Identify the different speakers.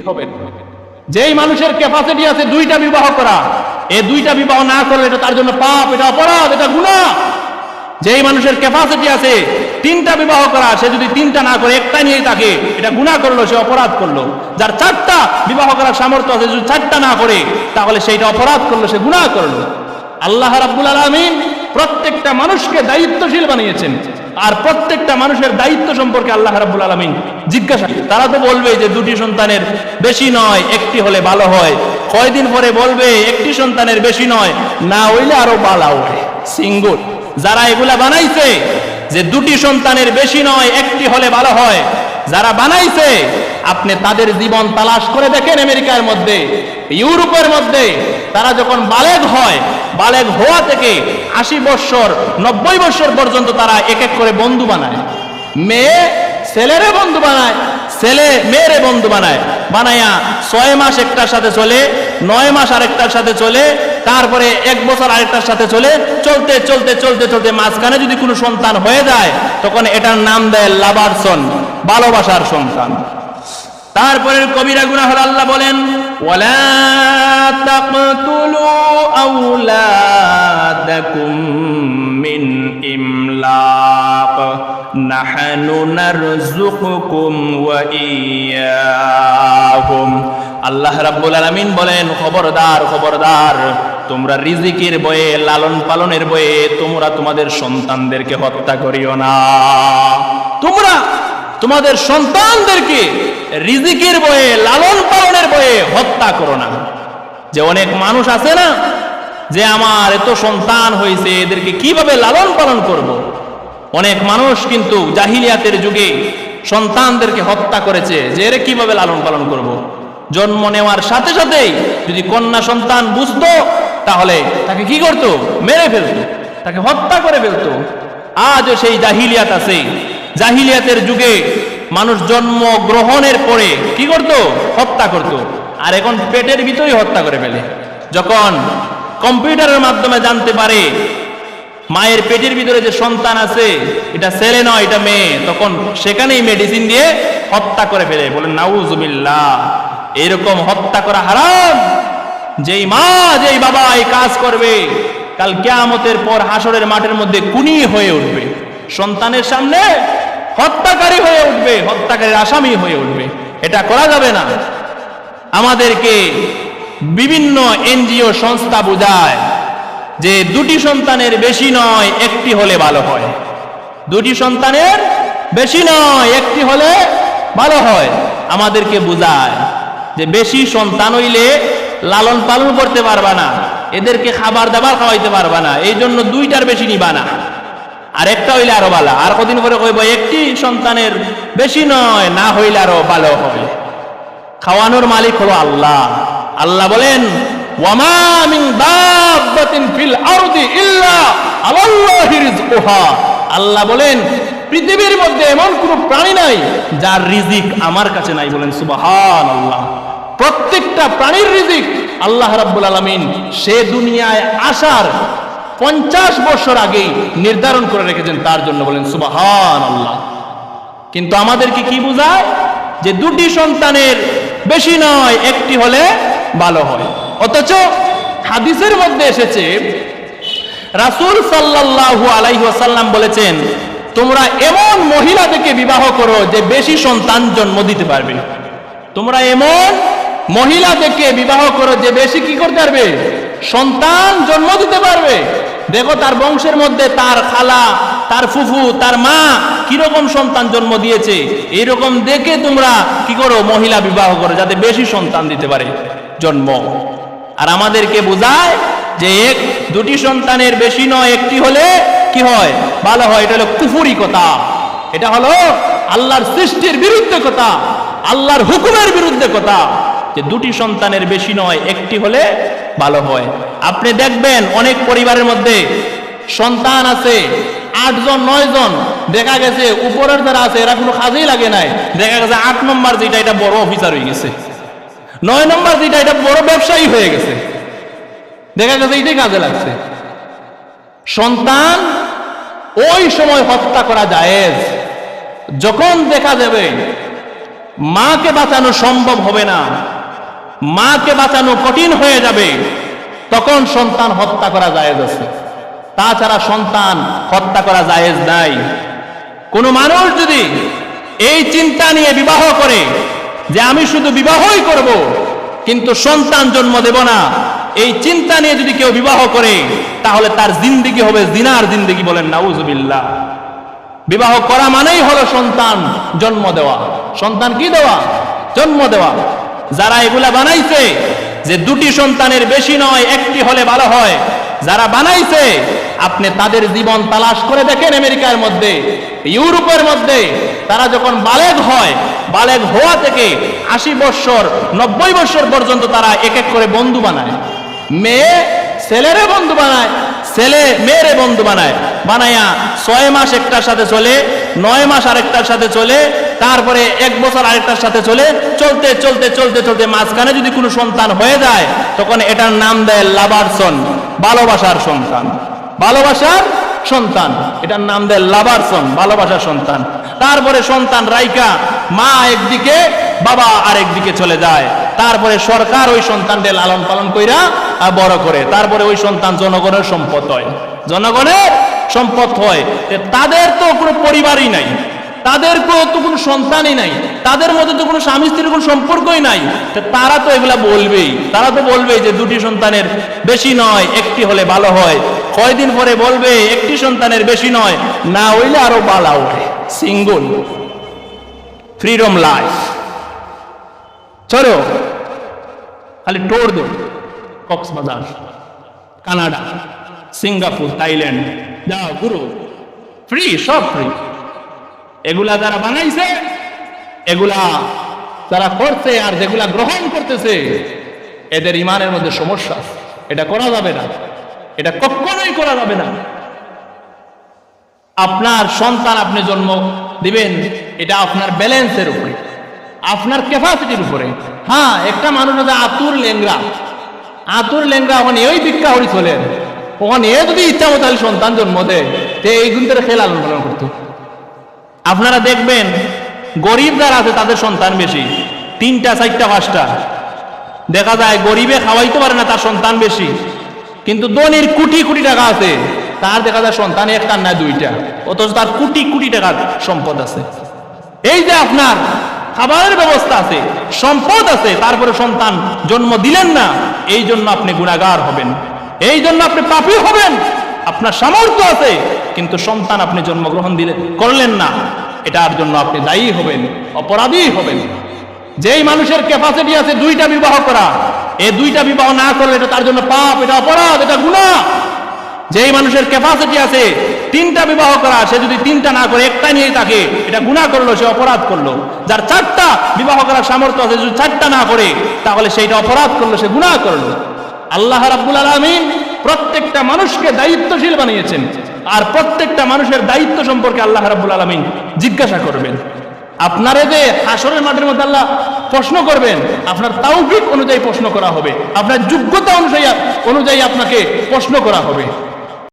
Speaker 1: হবেন। যেই মানুষের ক্যাপাসিটি আছে দুইটা বিবাহ করা, এই দুইটা বিবাহ না করলে এটা তার জন্য পাপ, এটা অপরাধ, এটা গুনাহ। যেই মানুষের ক্যাপাসিটি আছে তিনটা বিবাহ করা, সে যদি তিনটা না করে একটা নিয়েই থাকে, এটা গুনাহ করলো, সে অপরাধ করলো। যার চারটা বিবাহ করার সামর্থ্য আছে, যদি চারটা না করে তাহলে সেইটা অপরাধ করলো, সে গুনাহ করলো। আল্লাহ রাব্বুল আলামিন প্রত্যেকটা মানুষকে দায়িত্বশীল বানিয়েছেন, আর প্রত্যেকটা মানুষের দায়িত্ব সম্পর্কে আল্লাহ রাব্বুল আলামিন জিজ্ঞাসা। তারা তো বলবে যে দুটি সন্তানের বেশি নয়, একটি হলে ভালো হয়। কয়দিন পরে বলবে একটি সন্তানের বেশি নয়, না হইলে আরো ভালো হয়, সিঙ্গল। যারা এগুলা বানাইছে যে দুটি সন্তানের বেশি নয়, একটি হলে ভালো হয়, যারা বানাইছে আপনি তাদের জীবন তালাশ করে দেখেন। আমেরিকার মধ্যে, ইউরোপের মধ্যে তারা যখন বালেগ হয়, বালেগ হওয়া থেকে 80 বছর 90 বছর পর্যন্ত তারা এক এক করে বন্ধু বানায়। মেয়ে ছেলেরে বন্ধু বানায়, ছেলে মেয়েরে বন্ধু বানায়। বানায়া 6 মাস একটার সাথে চলে, 9 মাস আরেকটার সাথে চলে, তারপরে 1 বছর আরেকটার সাথে চলে, চলতে চলতে চলতে চলতে মাঝখানে যদি কোনো সন্তান হয়ে যায় তখন এটার নাম দেয় লাভারসন, ভালোবাসার সন্তান। তারপরে কবিরা গুনাহ হলো, আল্লাহ বলেন ওয়ালা তাকতুলু আওলাদাকুম মিন ইমলাক নাহনু নারযুকুকুম ওয়া ইয়্যাহুম। আল্লাহ রাব্বুল আলামিন বলেন, খবরদার খবরদার, তোমরা রিজিকের বয়ে, লালন পালনের বয়ে তোমরা তোমাদের সন্তানদেরকে হত্যা করিও না। তোমরা তোমাদের সন্তানদেরকে রিজিকের বয়ে, লালন পালনের বয়ে হত্যা করো না। যে অনেক মানুষ আছে না, যে আমার এত সন্তান হয়েছে, এদেরকে কিভাবে লালন পালন করব। অনেক মানুষ কিন্তু জাহিলিয়াতের যুগে সন্তানদেরকে হত্যা করেছে, যে এর কিভাবে লালন পালন করব। জন্ম নেওয়ার সাথে সাথেই যদি কন্যা সন্তান বুঝতো তাহলে তাকে কি করতো, মেরে ফেলতো, তাকে হত্যা করে ফেলতো। আজও সেই জাহিলিয়াত আছে। জাহিলিয়াতের যুগে মানুষ জন্ম গ্রহণের পরে কি করত, হত্যা করত। আর এখন পেটের ভিতরেই হত্যা করে ফেলে। যখন কম্পিউটারের মাধ্যমে জানতে পারে মায়ের পেটের ভিতরে যে সন্তান আছে এটা ছেলে নয়, এটা মেয়ে, তখন সেখানেই মেডিসিন দিয়ে হত্যা করে ফেলে। বলেন নাউজুবিল্লাহ। এরকম হত্যা করা হারাম। যেই মা যেই বাবা এই কাজ করবে, কাল কিয়ামতের পর হাসরের মাঠের মধ্যে খুনি হয়ে উঠবে, সন্তানের সামনে হত্যাকারী হয়ে উঠবে, হত্যাকারীর আসামি হয়ে উঠবে। এটা করা যাবে না। আমাদেরকে বিভিন্ন এনজিও সংস্থা বোঝায় যে দুটি সন্তানের বেশি নয়, একটি হলে ভালো হয়। দুটি সন্তানের বেশি নয়, একটি হলে ভালো হয়। আমাদেরকে বোঝায় যে বেশি সন্তান হইলে লালন পালন করতে পারবা না, এদেরকে খাবার দাবার খাওয়াইতে পারবা না, এই জন্য দুইটার বেশি নিবা না, আর একটা হইলে আরো ভালো। আর কদিন পরে কইব একটি সন্তানের বেশি নয়, না হইলে আরো ভালো হয়। খাওয়ানোর মালিক হলো আল্লাহ। আল্লাহ বলেন ওয়ামা মিন দাব্বাতিন ফিল আরদি ইল্লা আলাল্লাহি রিজকুহা। আল্লাহ বলেন পৃথিবীর মধ্যে এমন কোন প্রাণী নাই যার রিজিক আমার কাছে নাই। বলেন সুবহানাল্লাহ। প্রত্যেকটা প্রাণীর রিজিক আল্লাহ রাব্বুল আলামিন সে দুনিয়ায় আসার 50 বছর আগেই নির্ধারণ করে রেখেছেন তার জন্য। বলেন সুবহানাল্লাহ। কিন্তু আমাদেরকে কি বোঝায় যে দুটি সন্তানের বেশি নয়, একটি হলে ভালো হয়। অথচ হাদিসের মধ্যে এসেছে রাসূল সাল্লাল্লাহু আলাইহি ওয়াসাল্লাম বলেছেন, তোমরা এমন মহিলাদেরকে বিবাহ করো যে বেশি সন্তান জন্ম দিতে পারবে। তোমরা এমন মহিলাদেরকে বিবাহ করো যে বেশি কি করতে পারবে, সন্তান জন্ম দিতে পারবে। দেখো তার বংশের মধ্যে তার খালা, তার ফুফু, তার মা কিরকম সন্তান জন্ম দিয়েছে, এইরকম দেখে তোমরা কি করো, মহিলা বিবাহ করো যাতে বেশি সন্তান দিতে পারে জন্ম। আর আমাদেরকে বোঝায় যে দুটি সন্তানের বেশি নয়, একটি হলে কি হয়, ভালো হয়। এটা হলো কুফরি কথা, এটা হলো আল্লাহর সৃষ্টির বিরুদ্ধে কথা, আল্লাহর হুকুমের বিরুদ্ধে কথা, যে দুটি সন্তানের বেশি নয়, একটি হলে ভালো হয়। আপনি দেখবেন অনেক পরিবারের মধ্যে সন্তান আছে 8 জন 9 জন, দেখা গেছে উপরের যারা আছে এরা কোনো কাজেই লাগে নাই, দেখা গেছে 8 নম্বর যেটা এটা বড় অফিসার হয়ে গেছে, 9 নম্বর যেটা এটা বড় ব্যবসায়ী হয়ে গেছে, দেখা গেছে এটাই কাজে লাগছে। সন্তান ওই সময় হত্যা করা জায়েজ যখন দেখা যাবে মাকে বাঁচানো সম্ভব হবে না, মাকে বাঁচানো কঠিন হয়ে যাবে, তখন সন্তান হত্যা করা জায়েজ আছে। তাছাড়া সন্তান হত্যা করা জায়েজ নাই। কোন মানুষ যদি এই চিন্তা নিয়ে বিবাহ করে যে আমি শুধু বিবাহই করব কিন্তু সন্তান জন্ম দেব না, এই চিন্তা নিয়ে যদি কেউ বিবাহ করে তাহলে তার জিন্দেগি হবে জিনার জিন্দেগি। বলেন নাউজুবিল্লাহ। বিবাহ করা মানেই হলো সন্তান জন্ম দেওয়া। সন্তান কি দেওয়া? জন্ম দেওয়া। যারা এগুলা বানাইছে যে দুটি সন্তানের বেশি নয়, একটি হলে ভালো হয়, যারা বানাইছে আপনি তাদের জীবন তালাশ করে দেখেন। আমেরিকার মধ্যে, ইউরোপের মধ্যে তারা যখন বালেগ হয়, বালেগ হওয়া থেকে 80 বছর 90 বছর পর্যন্ত তারা এক এক করে বন্ধু বানায়। মেয়ে ছেলেরে বন্ধু বানায়, ছেলে মেয়েরে বন্ধু বানায়। বানায়া 6 মাস একটার সাথে চলে, 9 মাস আরেকটার সাথে চলে, তারপরে 1 বছর আরেকটার সাথে চলে, চলতে চলতে চলতে চলতে মাঝখানে যদি কোনো সন্তান হয়ে যায় তখন এটার নাম দেয় লাভারসন, ভালোবাসার সন্তান। ভালোবাসার সন্তান, এটার নাম দেয় লাভারসন, ভালোবাসার সন্তান। তারপরে সন্তান রাইকা মা একদিকে বাবা আরেকদিকে চলে যায়। তারপরে সরকার ওই সন্তানদের লালন পালন কইরা বড় করে, তারপরে ওই সন্তান জনগণের সম্পদ হয়। জনগণের সম্পদ হয়। তাদের তো কোনো পরিবারই নাই, তাদের তো কোনো সন্তানই নাই, তাদের মধ্যে তো কোনো স্বামী স্ত্রীর কোনো সম্পর্কই নাই। তারা তো এগুলা বলবেই, তারা তো বলবেই যে দুটি সন্তানের বেশি নয়, একটি হলে ভালো হয়। কয়দিন পরে বলবে একটি সন্তানের বেশি নয়, না হইলে আরো ভালো হয়, সিঙ্গল, ফ্রিডম লাইফ। চলো খালি টোর দো, কক্সবাজার, কানাডা, সিঙ্গাপুর, থাইল্যান্ড, যাও গুরু, ফ্রি, সব ফ্রি। এগুলা যারা বানাইছে, এগুলা যারা করছে আর যেগুলা গ্রহণ করতেছে, এদের ইমানের মধ্যে সমস্যা। এটা করা যাবে না, এটা কখনোই করা যাবে না। আপনার সন্তান আপনি জন্ম দিবেন, এটা আপনার ব্যালেন্সের উপরে, আপনার ক্যাপাসিটির উপরে। হ্যাঁ, একটা মানুষ আছে আতুর লেংরা, আতুর লেংরা, ওখানে এই ভিক্ষা হরি চলেন, ওখানে এ যদি ইচ্ছা মতো সন্তান জন্ম দেয় তো এই গুণের খেলা লালন পালন করতো। আপনারা দেখবেন গরিব যারা আছে তাদের সন্তান বেশি, 3টা 4টা 5টা। দেখা যায় গরিবে খাওয়াইতে পারে না, তার সন্তান বেশি। কিন্তু ধনীর কোটি কোটি টাকা আছে, তার দেখা যায় সন্তান 1টা না 2টা, অথচ তার কোটি কোটি টাকার সম্পদ আছে। এই যে আপনার খাবারের ব্যবস্থা আছে, সম্পদ আছে, তারপরে সন্তান জন্ম দিলেন না, এই জন্য আপনি গুনাহগার হবেন, এই জন্য আপনি পাপী হবেন। আপনার সামর্থ্য আছে কিন্তু সন্তান আপনি জন্মগ্রহণ করলেন না, এটার জন্য আপনি দায়ী হবেন, অপরাধী হবেন। যেই মানুষের ক্যাপাসিটি আছে 2টা বিবাহ করা, এই 2টা বিবাহ না করলে এটা তার জন্য পাপ, এটা অপরাধ, এটা গুনাহ। যেই মানুষের ক্যাপাসিটি আছে 3টা বিবাহ করা, সে যদি 3টা না করে একটা নিয়েই থাকে, এটা গুনাহ করলো, সে অপরাধ করলো। যার 4টা বিবাহ করার সামর্থ্য আছে, যদি 4টা না করে তাহলে সেইটা অপরাধ করলো, সে গুনাহ করলো। আল্লাহ রাব্বুল আলামিন প্রত্যেকটা মানুষকে দায়িত্বশীল বানিয়েছেন, আর প্রত্যেকটা মানুষের দায়িত্ব সম্পর্কে আল্লাহ রাব্বুল আলামিন জিজ্ঞাসা করবেন। আপনারে যে হাসরের মাঠের মধ্যে আল্লাহ প্রশ্ন করবেন, আপনার তাওফিক অনুযায়ী প্রশ্ন করা হবে, আপনার যোগ্যতা অনুযায়ী আপনাকে প্রশ্ন করা হবে।